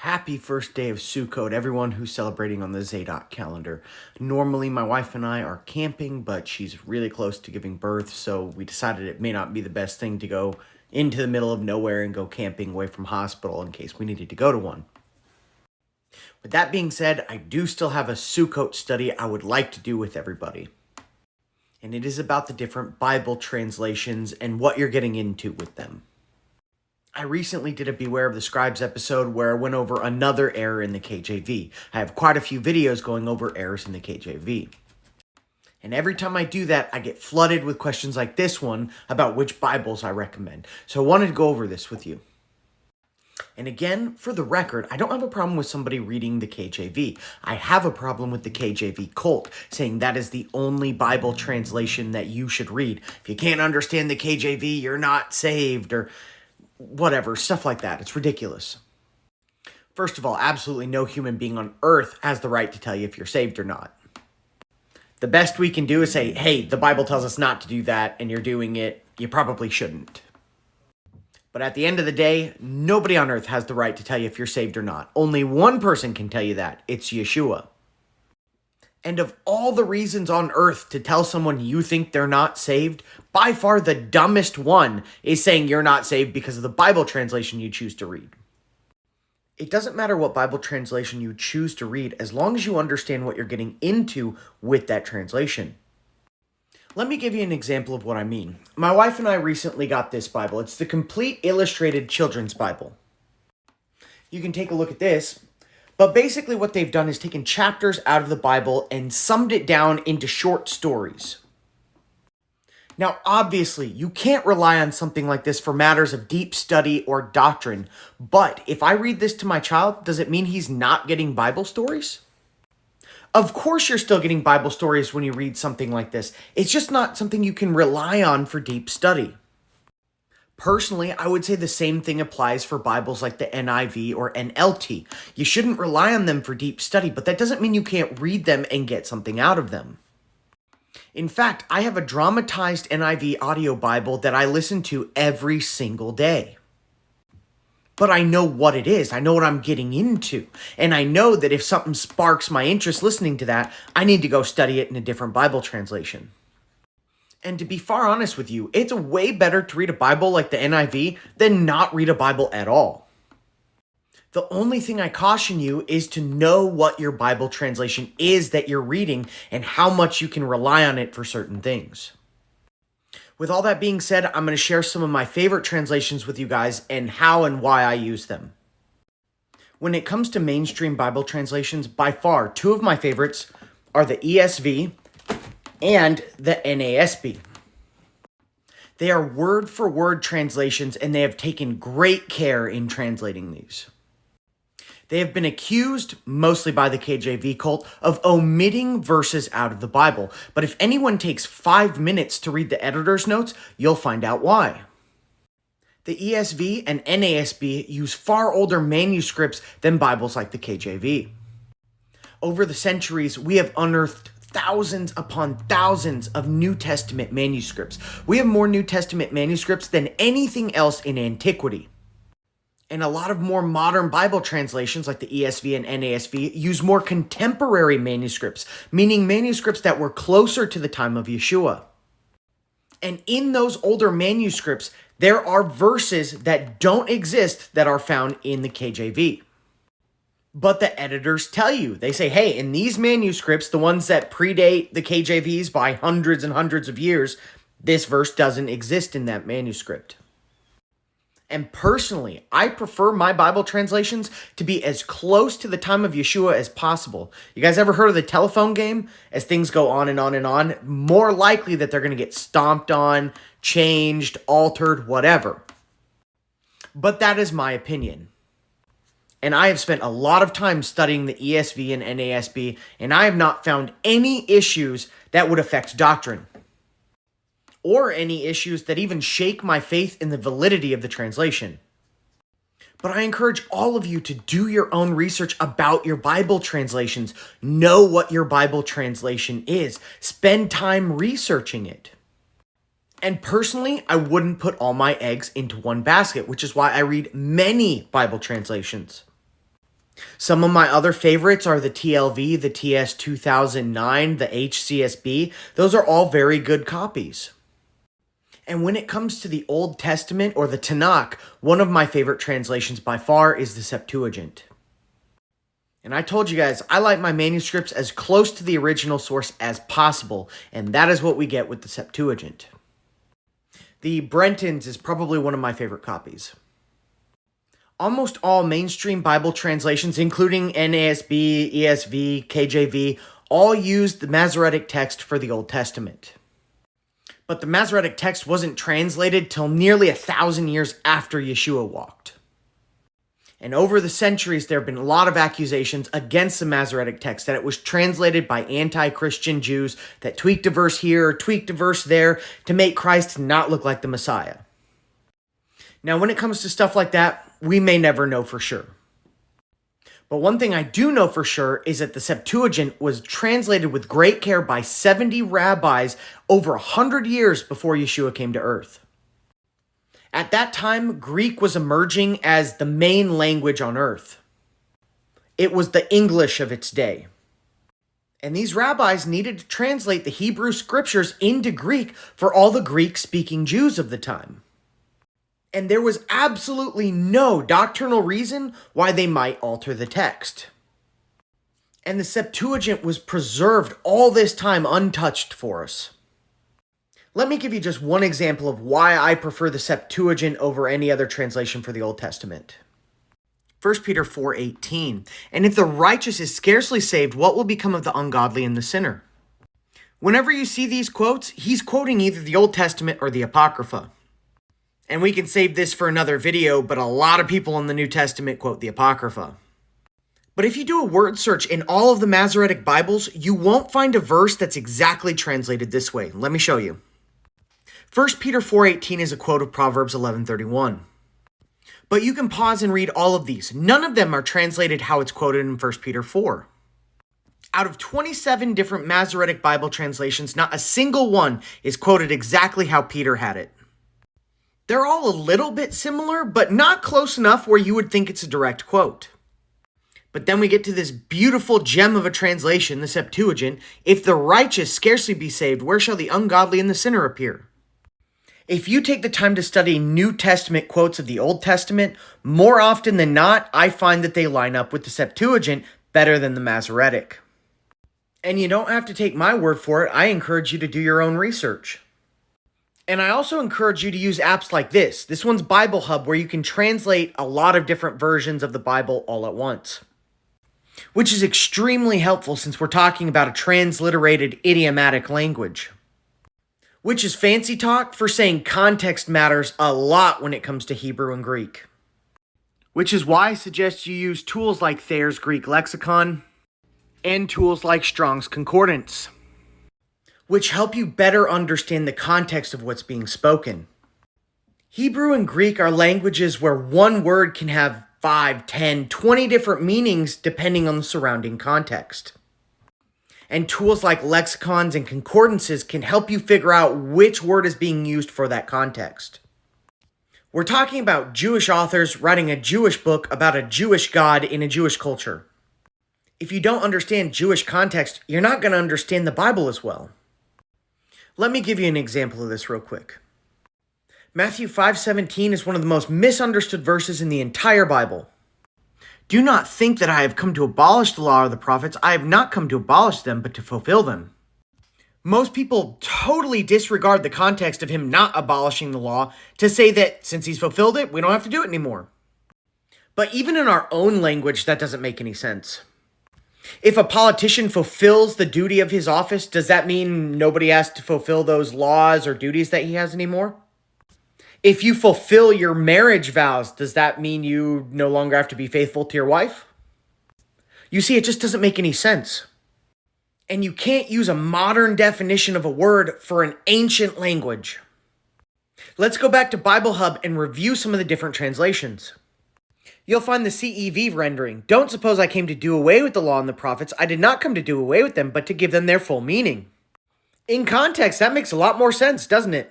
Happy first day of Sukkot, everyone who's celebrating on the Zadok calendar. Normally, my wife and I are camping, but she's really close to giving birth, so we decided it may not be the best thing to go into the middle of nowhere and go camping away from hospital in case we needed to go to one. With that being said, I do still have a Sukkot study I would like to do with everybody. And it is about the different Bible translations and what you're getting into with them. I recently did a Beware of the Scribes episode where I went over another error in the KJV. I have quite a few videos going over errors in the KJV. And every time I do that, I get flooded with questions like this one about which Bibles I recommend. So I wanted to go over this with you. And again, for the record, I don't have a problem with somebody reading the KJV. I have a problem with the KJV cult, saying that is the only Bible translation that you should read. If you can't understand the KJV, you're not saved, or whatever, stuff like that. It's ridiculous. First of all, absolutely no human being on earth has the right to tell you if you're saved or not. The best we can do is say, hey, the Bible tells us not to do that, and you're doing it, you probably shouldn't. But at the end of the day, nobody on earth has the right to tell you if you're saved or not. Only one person can tell you that. It's Yeshua. And of all the reasons on earth to tell someone you think they're not saved, by far the dumbest one is saying you're not saved because of the Bible translation you choose to read. It doesn't matter what Bible translation you choose to read as long as you understand what you're getting into with that translation. Let me give you an example of what I mean. My wife and I recently got this Bible. It's the Complete Illustrated Children's Bible. You can take a look at this. But basically what they've done is taken chapters out of the Bible and summed it down into short stories. Now, obviously, you can't rely on something like this for matters of deep study or doctrine. But if I read this to my child, does it mean he's not getting Bible stories? Of course you're still getting Bible stories when you read something like this. It's just not something you can rely on for deep study. Personally, I would say the same thing applies for Bibles like the NIV or NLT. You shouldn't rely on them for deep study, but that doesn't mean you can't read them and get something out of them. In fact, I have a dramatized NIV audio Bible that I listen to every single day. But I know what it is. I know what I'm getting into. And I know that if something sparks my interest listening to that, I need to go study it in a different Bible translation. And to be far honest with you, it's way better to read a Bible like the NIV than not read a Bible at all. The only thing I caution you is to know what your Bible translation is that you're reading and how much you can rely on it for certain things. With all that being said, I'm going to share some of my favorite translations with you guys and how and why I use them. When it comes to mainstream Bible translations, by far, two of my favorites are the ESV and the NASB. They are word-for-word translations, and they have taken great care in translating these. They have been accused, mostly by the KJV cult, of omitting verses out of the Bible. But if anyone takes 5 minutes to read the editor's notes, you'll find out why. The ESV and NASB use far older manuscripts than Bibles like the KJV. Over the centuries, we have unearthed thousands upon thousands of New Testament manuscripts. We have more New Testament manuscripts than anything else in antiquity. And a lot of more modern Bible translations like the ESV and NASV use more contemporary manuscripts, meaning manuscripts that were closer to the time of Yeshua. And in those older manuscripts, there are verses that don't exist that are found in the KJV. But the editors tell you, they say, hey, in these manuscripts, the ones that predate the KJVs by hundreds and hundreds of years, this verse doesn't exist in that manuscript. And personally, I prefer my Bible translations to be as close to the time of Yeshua as possible. You guys ever heard of the telephone game? As things go on and on and on, more likely that they're going to get stomped on, changed, altered, whatever. But that is my opinion. And I have spent a lot of time studying the ESV and NASB, and I have not found any issues that would affect doctrine, or any issues that even shake my faith in the validity of the translation. But I encourage all of you to do your own research about your Bible translations. Know what your Bible translation is. Spend time researching it. And personally, I wouldn't put all my eggs into one basket, which is why I read many Bible translations. Some of my other favorites are the TLV, the TS 2009, the HCSB. Those are all very good copies. And when it comes to the Old Testament or the Tanakh, one of my favorite translations by far is the Septuagint. And I told you guys, I like my manuscripts as close to the original source as possible, and that is what we get with the Septuagint. The Brenton's is probably one of my favorite copies. Almost all mainstream Bible translations, including NASB, ESV, KJV, all use the Masoretic text for the Old Testament. But the Masoretic text wasn't translated till nearly 1,000 years after Yeshua walked. And over the centuries, there have been a lot of accusations against the Masoretic text, that it was translated by anti-Christian Jews that tweaked a verse here or tweaked a verse there to make Christ not look like the Messiah. Now, when it comes to stuff like that, we may never know for sure. But one thing I do know for sure is that the Septuagint was translated with great care by 70 rabbis over 100 years before Yeshua came to earth. At that time, Greek was emerging as the main language on earth. It was the English of its day. And these rabbis needed to translate the Hebrew scriptures into Greek for all the Greek-speaking Jews of the time. And there was absolutely no doctrinal reason why they might alter the text. And the Septuagint was preserved all this time untouched for us. Let me give you just one example of why I prefer the Septuagint over any other translation for the Old Testament. 1 Peter 4:18, and if the righteous is scarcely saved, what will become of the ungodly and the sinner? Whenever you see these quotes, he's quoting either the Old Testament or the Apocrypha. And we can save this for another video, but a lot of people in the New Testament quote the Apocrypha. But if you do a word search in all of the Masoretic Bibles, you won't find a verse that's exactly translated this way. Let me show you. 1 Peter 4:18 is a quote of Proverbs 11:31. But you can pause and read all of these. None of them are translated how it's quoted in 1 Peter 4. Out of 27 different Masoretic Bible translations, not a single one is quoted exactly how Peter had it. They're all a little bit similar, but not close enough where you would think it's a direct quote. But then we get to this beautiful gem of a translation, the Septuagint. If the righteous scarcely be saved, where shall the ungodly and the sinner appear? If you take the time to study New Testament quotes of the Old Testament, more often than not, I find that they line up with the Septuagint better than the Masoretic. And you don't have to take my word for it. I encourage you to do your own research. And I also encourage you to use apps like this. This one's Bible Hub, where you can translate a lot of different versions of the Bible all at once, which is extremely helpful since we're talking about a transliterated idiomatic language, which is fancy talk for saying context matters a lot when it comes to Hebrew and Greek. Which is why I suggest you use tools like Thayer's Greek Lexicon and tools like Strong's Concordance, which help you better understand the context of what's being spoken. Hebrew and Greek are languages where one word can have 5, 10, 20 different meanings depending on the surrounding context. And tools like lexicons and concordances can help you figure out which word is being used for that context. We're talking about Jewish authors writing a Jewish book about a Jewish God in a Jewish culture. If you don't understand Jewish context, you're not going to understand the Bible as well. Let me give you an example of this real quick. Matthew 5:17 is one of the most misunderstood verses in the entire Bible. Do not think that I have come to abolish the law or the prophets. I have not come to abolish them, but to fulfill them. Most people totally disregard the context of him not abolishing the law to say that since he's fulfilled it, we don't have to do it anymore. But even in our own language, that doesn't make any sense. If a politician fulfills the duty of his office, does that mean nobody has to fulfill those laws or duties that he has anymore? If you fulfill your marriage vows, does that mean you no longer have to be faithful to your wife? You see, it just doesn't make any sense. And you can't use a modern definition of a word for an ancient language. Let's go back to Bible Hub and review some of the different translations. You'll find the CEV rendering. Don't suppose I came to do away with the law and the prophets. I did not come to do away with them, but to give them their full meaning. In context, that makes a lot more sense, doesn't it?